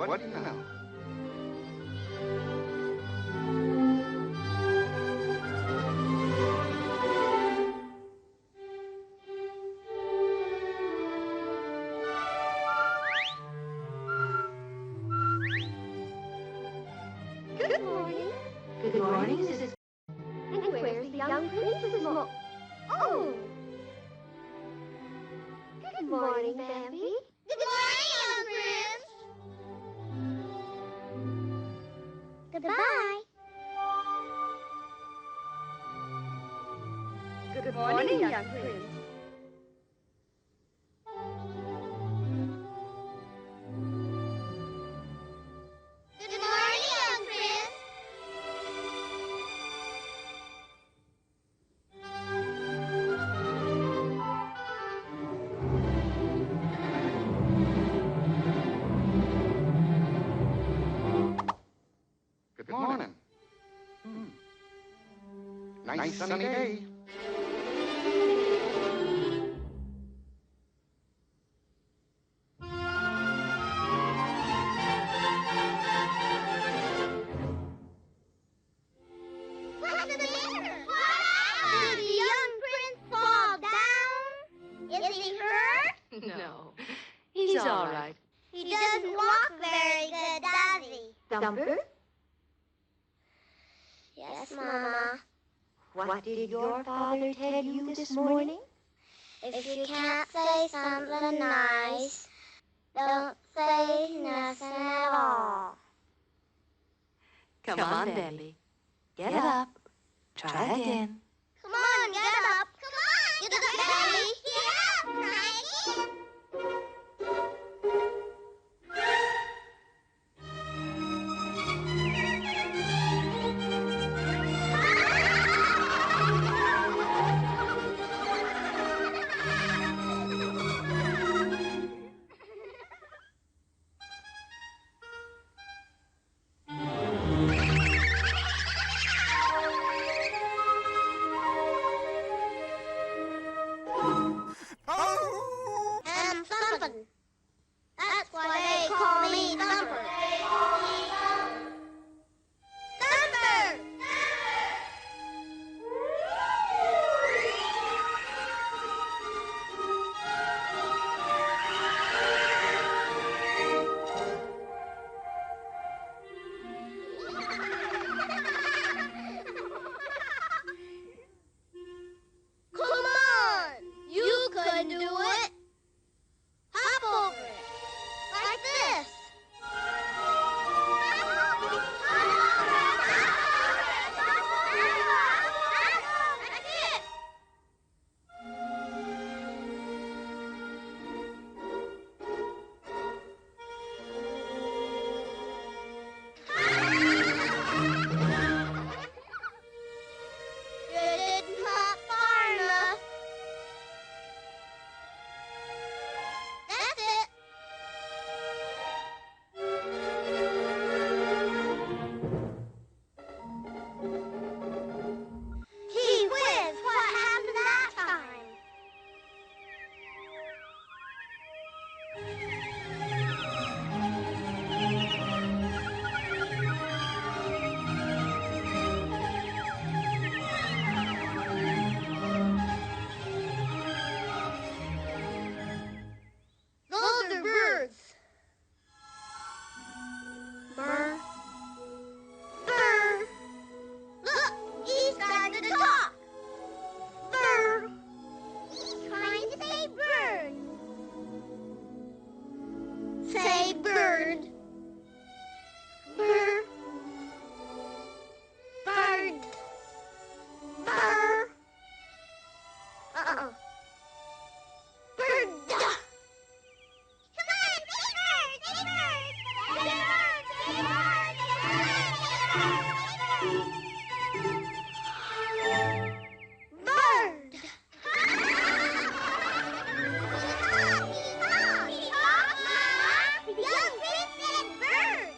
What do you know? Good morning. Good morning, Mrs. And where's the young princess, Mo? Oh! Good morning, Bambi. Good morning, young prince. Goodbye. Good morning, young prince. Good morning, young prince. Good morning. Nice sunny day. What's the matter? What happened? Did the young prince fall down? Is he hurt? No, he's all right. He doesn't walk very good, does he? Thumper, Yes, Mama. what did your father tell you this morning? If you can't say something nice, don't say nothing at all. Come on, Bambi. Get up. Try again.